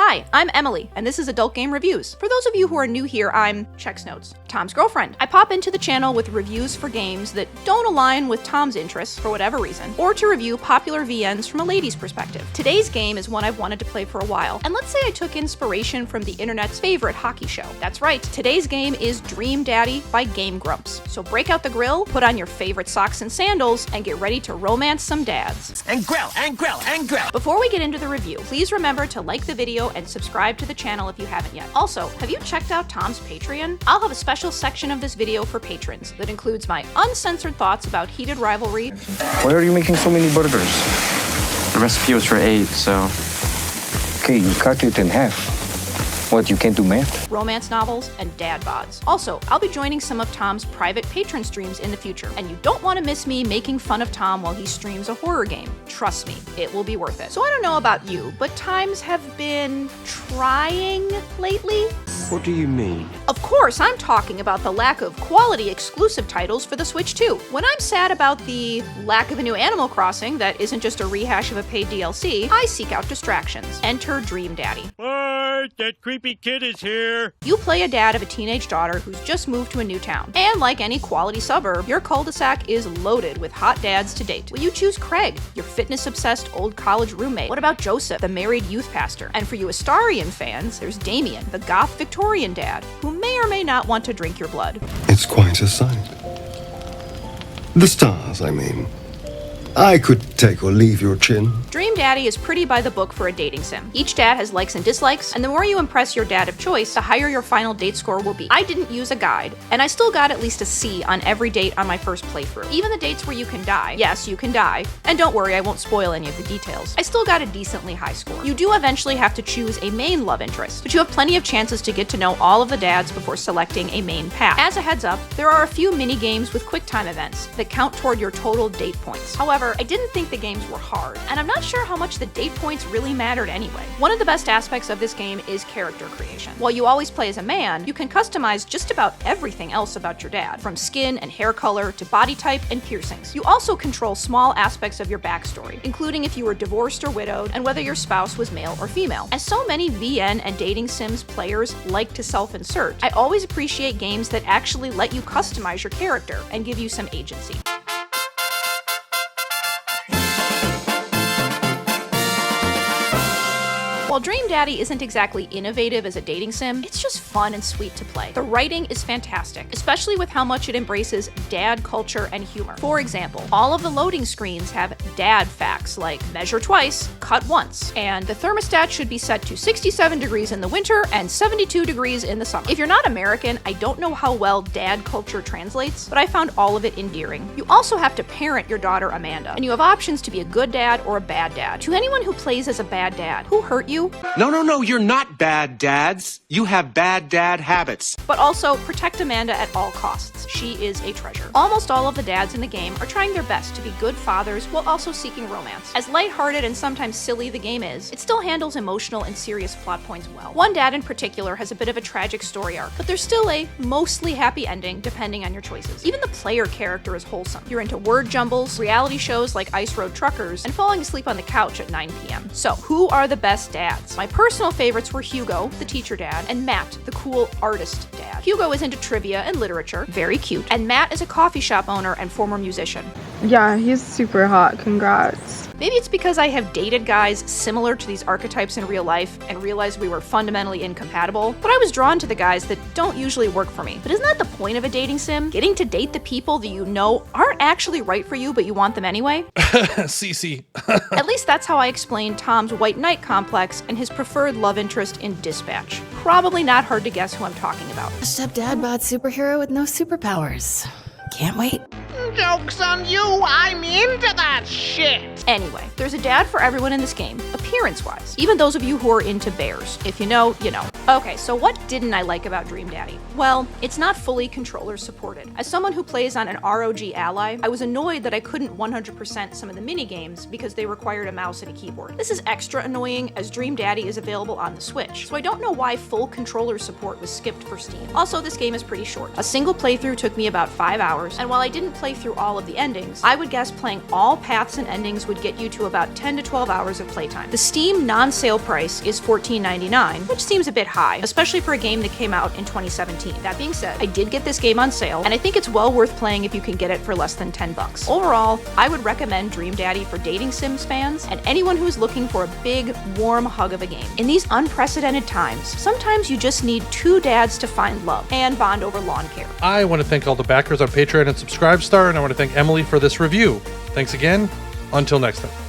Hi, I'm Emily, and this is Adult Game Reviews. For those of you who are new here, I'm Checks Notes, Tom's girlfriend. I pop into the channel with reviews for games that don't align with Tom's interests for whatever reason, or to review popular VNs from a lady's perspective. Today's game is one I've wanted to play for a while, and let's say I took inspiration from the internet's favorite hockey show. That's right, today's game is Dream Daddy by Game Grumps. So break out the grill, put on your favorite socks and sandals, and get ready to romance some dads. And grill, and grill, and grill! Before we get into the review, please remember to like the video and subscribe to the channel if you haven't yet. Also, have you checked out Tom's Patreon? I'll have a special section of this video for patrons that includes my uncensored thoughts about heated rivalry. Why are you making so many burgers? The recipe was for 8, so... Okay, you cut it in half. What, you can't do math? Romance novels, and dad bods. Also, I'll be joining some of Tom's private patron streams in the future, and you don't want to miss me making fun of Tom while he streams a horror game. Trust me, it will be worth it. So I don't know about you, but times have been trying lately. What do you mean? Of course, I'm talking about the lack of quality exclusive titles for the Switch 2. When I'm sad about the lack of a new Animal Crossing that isn't just a rehash of a paid DLC, I seek out distractions. Enter Dream Daddy. What? That creepy kid is here. You play a dad of a teenage daughter who's just moved to a new town. And like any quality suburb, your cul-de-sac is loaded with hot dads to date. Will you choose Craig, your fitness-obsessed old college roommate? What about Joseph, the married youth pastor? And for you Astarian fans, there's Damien, the goth Victorian dad, who may or may not want to drink your blood. It's quite a sight. The stars, I mean. I could take or leave your chin. Dream Daddy is pretty by the book for a dating sim. Each dad has likes and dislikes, and the more you impress your dad of choice, the higher your final date score will be. I didn't use a guide, and I still got at least a C on every date on my first playthrough. Even the dates where you can die, yes, you can die, and don't worry, I won't spoil any of the details, I still got a decently high score. You do eventually have to choose a main love interest, but you have plenty of chances to get to know all of the dads before selecting a main path. As a heads up, there are a few mini games with quick time events that count toward your total date points. However, I didn't think the games were hard, and I'm not sure how much the date points really mattered anyway. One of the best aspects of this game is character creation. While you always play as a man, you can customize just about everything else about your dad, from skin and hair color to body type and piercings. You also control small aspects of your backstory, including if you were divorced or widowed and whether your spouse was male or female. As so many VN and dating sims players like to self-insert, I always appreciate games that actually let you customize your character and give you some agency. While Dream Daddy isn't exactly innovative as a dating sim, it's just fun and sweet to play. The writing is fantastic, especially with how much it embraces dad culture and humor. For example, all of the loading screens have dad facts like measure twice, cut once, and the thermostat should be set to 67 degrees in the winter and 72 degrees in the summer. If you're not American, I don't know how well dad culture translates, but I found all of it endearing. You also have to parent your daughter Amanda, and you have options to be a good dad or a bad dad. To anyone who plays as a bad dad, who hurt you? No, you're not bad dads. You have bad dad habits. But also, protect Amanda at all costs. She is a treasure. Almost all of the dads in the game are trying their best to be good fathers while also seeking romance. As lighthearted and sometimes silly the game is, it still handles emotional and serious plot points well. One dad in particular has a bit of a tragic story arc, but there's still a mostly happy ending depending on your choices. Even the player character is wholesome. You're into word jumbles, reality shows like Ice Road Truckers, and falling asleep on the couch at 9 p.m. So, who are the best dads? My personal favorites were Hugo, the teacher dad, and Matt, the cool artist dad. Hugo is into trivia and literature, very cute, and Matt is a coffee shop owner and former musician. Yeah, he's super hot. Congrats. Maybe it's because I have dated guys similar to these archetypes in real life and realized we were fundamentally incompatible, but I was drawn to the guys that don't usually work for me. But isn't that the point of a dating sim? Getting to date the people that you know aren't actually right for you, but you want them anyway? CC. At least that's how I explained Tom's white knight complex and his preferred love interest in Dispatch. Probably not hard to guess who I'm talking about. A stepdad bod superhero with no superpowers. Can't wait. Joke's on you, I'm into that shit! Anyway, there's a dad for everyone in this game, appearance-wise. Even those of you who are into bears. If you know, you know. Okay, so what didn't I like about Dream Daddy? Well, it's not fully controller supported. As someone who plays on an ROG Ally, I was annoyed that I couldn't 100% some of the minigames because they required a mouse and a keyboard. This is extra annoying as Dream Daddy is available on the Switch, so I don't know why full controller support was skipped for Steam. Also, this game is pretty short. A single playthrough took me about 5 hours, and while I didn't play through all of the endings, I would guess playing all paths and endings would get you to about 10 to 12 hours of playtime. The Steam non-sale price is $14.99, which seems a bit high, especially for a game that came out in 2017. That being said, I did get this game on sale, and I think it's well worth playing if you can get it for less than $10. Overall, I would recommend Dream Daddy for dating Sims fans and anyone who is looking for a big, warm hug of a game. In these unprecedented times, sometimes you just need two dads to find love and bond over lawn care. I want to thank all the backers on Patreon and Subscribe Star, and I want to thank Emily for this review. Thanks again. Until next time.